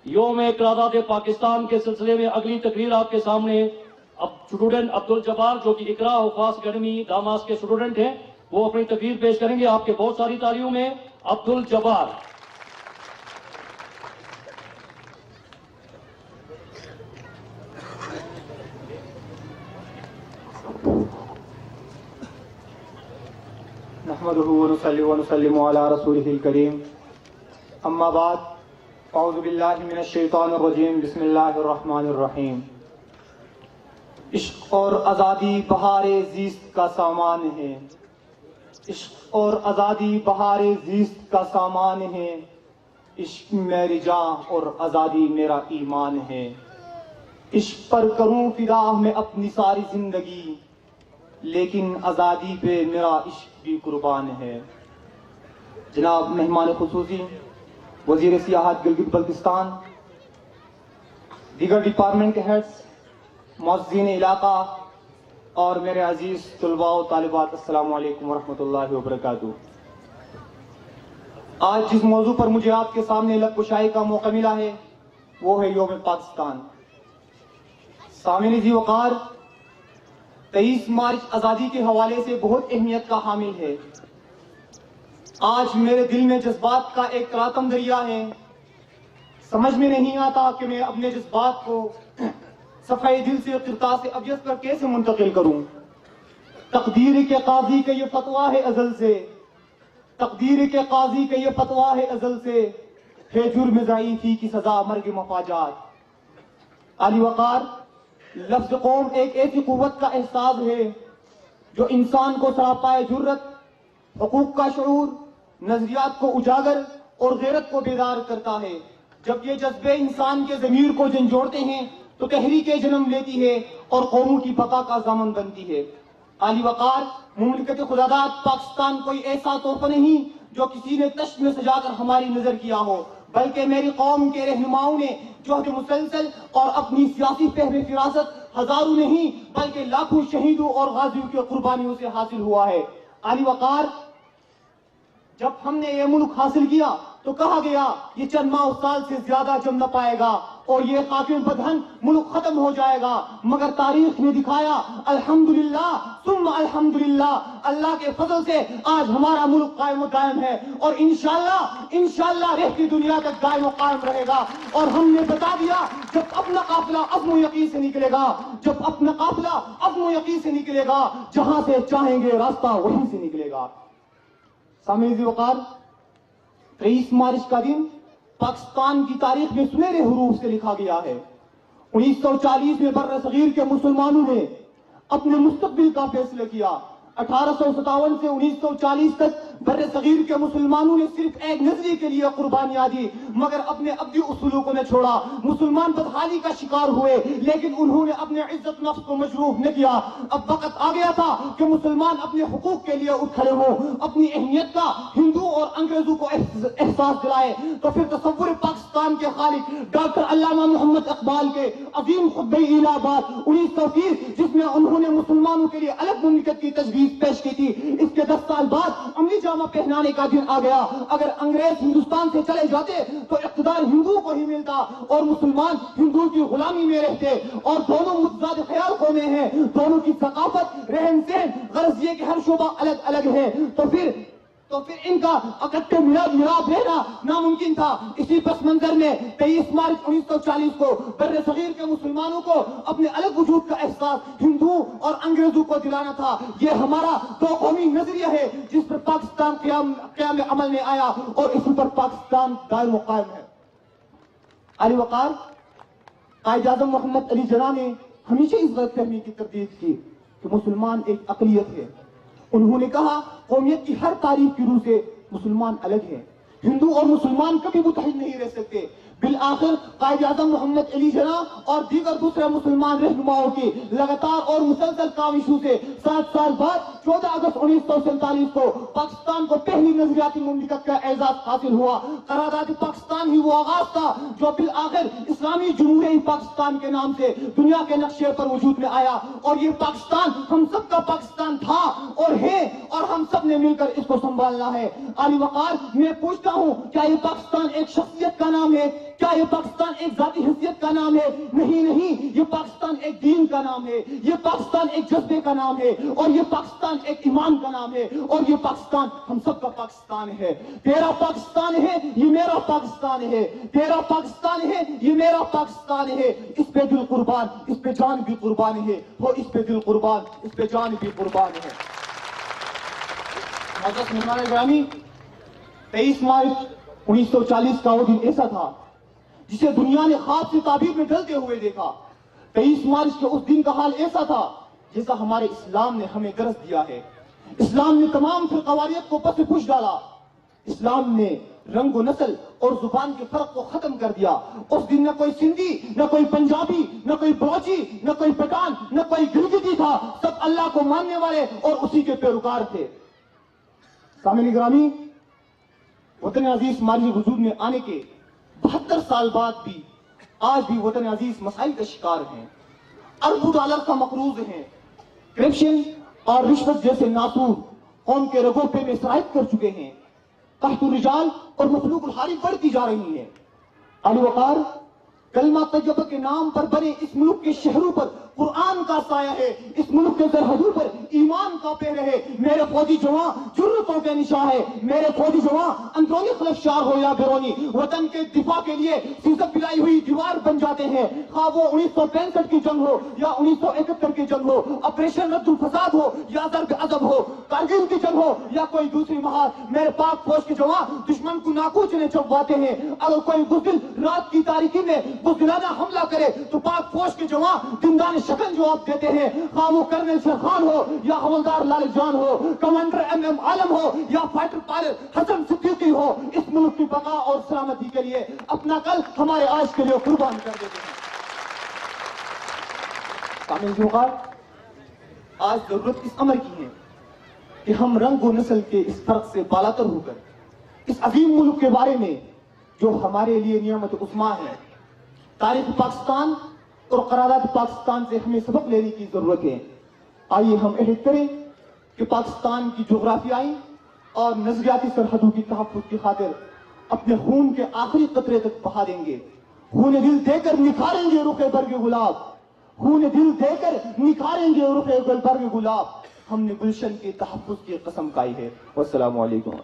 یوم قیادت پاکستان کے سلسلے میں اگلی تقریر آپ کے سامنے اب اسٹوڈنٹ عبدالجبار جو کہ اقرا حفاظ اکیڈمی داماس کے اسٹوڈنٹ ہیں وہ اپنی تقریر پیش کریں گے. آپ کے بہت ساری تالیوں میں عبدالجبار. نحمده ونصلي ونسلم على رسوله الكريم. اما بعد اعوذ باللہ من الشیطان الرجیم. بسم اللہ الرحمن الرحیم. عشق اور آزادی بہار زیست کا سامان ہے. عشق اور آزادی بہار زیست کا سامان ہے. عشق میری جان اور آزادی میرا ایمان ہے. عشق پر کروں فدا میں اپنی ساری زندگی، لیکن آزادی پہ میرا عشق بھی قربان ہے. جناب مہمان خصوصی وزیر سیاحت گلگت بلتستان، دیگر ڈپارٹمنٹ کے ہیڈز، معززین علاقہ اور میرے عزیز طلباء و طالبات، السلام علیکم ورحمۃ اللہ وبرکاتہ. آج جس موضوع پر مجھے آپ کے سامنے لب کشائی کا موقع ملا ہے وہ ہے یوم پاکستان. سامعین ذی وقار، 23 مارچ آزادی کے حوالے سے بہت اہمیت کا حامل ہے. آج میرے دل میں جذبات کا ایک تلاطم دریا ہے. سمجھ میں نہیں آتا کہ میں اپنے جذبات کو صفحہ دل سے قرطاس ابیض پر کیسے منتقل کروں. تقدیر کے قاضی کا یہ فتویٰ ہے ازل سے، تقدیر کے قاضی کا یہ فتویٰ ہے ازل سے، ہے جرم ضعیفی کی سزا مرگ مفاجات. علی وقار، لفظ قوم ایک ایسی قوت کا احساس ہے جو انسان کو سراپائے جرت، حقوق کا شعور، نظریات کو اجاگر اور غیرت کو بیدار کرتا ہے. جب یہ جذبے انسان کے ضمیر کو جھنجھوڑتے ہیں تو تحریکیں جنم لیتی ہے اور قوموں کی بقا کا ضامن بنتی ہے. علی وقار، مملکت خداداد پاکستان کوئی ایسا تحفہ نہیں جو کسی نے تشت میں سجا کر ہماری نظر کیا ہو، بلکہ میری قوم کے رہنماؤں نے جہد مسلسل اور اپنی سیاسی فہم فراست ہزاروں نہیں بلکہ لاکھوں شہیدوں اور غازیوں کی قربانیوں سے حاصل ہوا ہے. علی وقار، جب ہم نے یہ ملک حاصل کیا تو کہا گیا یہ چند ماہ سال سے زیادہ جم نہ پائے گا اور یہ خاکم بدہن ملک ختم ہو جائے گا. مگر تاریخ نے دکھایا الحمدللہ ثم الحمدللہ، اللہ کے فضل سے آج ہمارا ملک قائم و قائم ہے اور انشاءاللہ رہتی دنیا تک قائم و قائم رہے گا. اور ہم نے بتا دیا جب اپنا قافلہ عزم و یقین سے نکلے گا، جب اپنا قافلہ عزم و یقین سے نکلے گا، جہاں سے چاہیں گے راستہ وہیں سے نکلے گا. سامعین ذی وقار، 23 مارچ کا دن پاکستان کی تاریخ میں سنہرے حروف سے لکھا گیا ہے. 1940 میں بر صغیر کے مسلمانوں نے اپنے مستقبل کا فیصلہ کیا. 1857 سے 1940 تک بر صغیر کے مسلمانوں نے صرف ایک نظریے کے لیے قربانیاں دی مگر اپنے ابدی اصولوں کو نہ چھوڑا. مسلمان بدحالی کا شکار ہوئے لیکن انہوں نے اپنے عزت نفس کو مجروح نہ کیا. اب وقت آ گیا تھا کہ مسلمان اپنے حقوق کے لیے اٹھ کھڑے ہوں، اپنی اہمیت کا ہندو اور انگریزوں کو احساس دلائے. تو پھر تصور پاکستان کے خالق ڈاکٹر علامہ محمد اقبال کے عظیم خطبہ الہ آباد 1930 جس میں انہوں نے مسلمانوں کے لیے الگ مملکت کی تجویز پیش کی تھی، اس کے 10 سال بعد عملی جامہ پہنانے کا دن آ گیا. اگر انگریز ہندوستان سے چلے جاتے تو اقتدار ہندوؤں کو ہی ملتا اور مسلمان ہندوؤں کی غلامی میں رہتے. اور دونوں متضاد خیال قومیں ہیں، دونوں کی ثقافت، رہن سہن، غرض یہ کہ ہر شعبہ الگ الگ ہے. تو پھر ان کا اکٹھے ملاب رہنا ناممکن تھا. اسی پس منظر میں 23 مارچ 1940 کو بر صغیر کے مسلمانوں کو اپنے الگ وجود کا احساس ہندوؤں اور انگریزوں کو دلانا تھا. یہ ہمارا دو قومی نظریہ ہے جس پر پاکستان قیام عمل میں آیا اور اسی پر پاکستان دائم و قائم ہے. علی وقار، قائد اعظم محمد علی جناح نے ہمیشہ اس غلط فہمی کی تردید کی کہ مسلمان ایک اقلیت ہے. انہوں نے کہا قومیت کی ہر تعریف کی روح سے مسلمان الگ ہے، ہندو اور مسلمان کبھی متحد نہیں رہ سکتے. بالآخر قائد اعظم محمد علی جناح اور دیگر دوسرے مسلمان رہنماؤں کی لگاتار اور مسلسل کاوشوں سے 7 سال بعد 14 اگست 1947 کو پاکستان کو پہلی نظریاتی مملکت کا اعزاز حاصل ہوا. قرارداد پاکستان ہی وہ آغاز تھا جو بالآخر اسلامی جمہوریہ پاکستان کے نام سے دنیا کے نقشے پر وجود میں آیا. اور یہ پاکستان ہم سب کا پاکستان تھا اور ہے اور ہم سب نے مل کر اس کو سنبھالنا ہے. علی وقار، میں پوچھتا ہوں کیا یہ پاکستان ایک شخصیت کا نام ہے؟ کیا یہ پاکستان ایک ذاتی حیثیت کا نام ہے؟ نہیں نہیں، یہ پاکستان ایک دین کا نام ہے، یہ پاکستان ایک جذبے کا نام ہے، اور یہ پاکستان ایک ایمان کا نام ہے، اور یہ پاکستان ہم سب کا پاکستان ہے۔ تیرا پاکستان ہے، یہ میرا پاکستان ہے، تیرا پاکستان ہے، یہ میرا پاکستان ہے۔ اس پہ دل قربان، اس پہ جان بھی قربان ہے، وہ اس پہ دل قربان، اس پہ جان بھی قربان ہے۔ معزز مہمان گرامی، 23 مارچ 1940 کا وہ دن ایسا تھا جسے دنیا نے خواب سے تعبیر میں ڈھلتے ہوئے دیکھا۔ 23 مارچ کے اس دن کا حال ایسا تھا جیسا ہمارے اسلام نے ہمیں درس دیا ہے۔ اسلام نے تمام فرقواریت کو پس پش ڈالا، اسلام نے رنگ و نسل اور زبان کے فرق کو ختم کر دیا۔ اس دن نہ کوئی سندھی، نہ کوئی پنجابی، نہ کوئی بلوچی، نہ کوئی پٹھان، نہ کوئی گلگتی تھا، سب اللہ کو ماننے والے اور اسی کے پیروکار تھے۔ سامعین گرامی، وطن عزیز ہماری وجود میں آنے کے 72 سال بعد بھی آج بھی وطن عزیز مسائل کا شکار ہیں، اربوں ڈالر کا مقروض ہیں، کرپشن اور رشوت جیسے ناسور قوم کے رگوں پہ میں سرایت کر چکے ہیں، قحط الرجال اور مخلوق الحاری بڑھتی جا رہی ہے۔ علی وقار، کلمہ طیبہ کے نام پر بنے اس ملک کے شہروں پر قرآن کا سایہ ہے، اس ملک کے سرحدوں پر ایمان کا پہرے ہے۔ میرے فوجی جوان جرأتوں کے نشاں ہے، میرے فوجی جوان اندرونی خلفشار ہو یا بیرونی، وطن کے دفاع کے لیے سیزک پلائی ہوئی دیوار بن جاتے ہیں۔ خواہ وہ 1965 کی جنگ ہو یا 1971 کی جنگ ہو، آپریشن رد الفساد ہو یا ضرب عذب ہو، کارگل کی جنگ ہو یا کوئی دوسری مہار، میرے پاک فوج کے جوان دشمن کو ناکوچنے چبواتے ہیں۔ اگر کوئی بزدل رات کی تاریکی میں بزدلانہ حملہ کرے تو پاک فوج کے جوان دندان شکن جواب دیتے ہیں، خواہ وہ کرنل شرخان ہو یا حوالدار لال جان ہو، کمانڈر ایم عالم ہو یا فائٹر پائلٹ حسن صدیقی ہو، اس ملک کی بقا اور سلامتی کے لیے اپنا کل ہمارے آج کے لیے قربان کر دیتے ہیں۔ سامعین جوکار، آج ضرورت اس امر کی ہے کہ ہم رنگ و نسل کے اس فرق سے بالاتر ہو کر اس عظیم ملک کے بارے میں جو ہمارے لیے نعمت عظمیٰ ہے، تاریخ پاکستان اور قرارداد پاکستان سے ہمیں سبق لینے کی ضرورت ہے۔ آئیے ہم عہد کریں کہ پاکستان کی جغرافیائی اور نظریاتی سرحدوں کی تحفظ کی خاطر اپنے خون کے آخری قطرے تک بہا دیں گے، خون دل دے کر نکھاریں گے رخ برگ گلاب، خون دل دے کر نکھاریں گے رخ برگ گلاب، ہم نے گلشن کے تحفظ کی قسم کھائی ہے۔ والسلام علیکم۔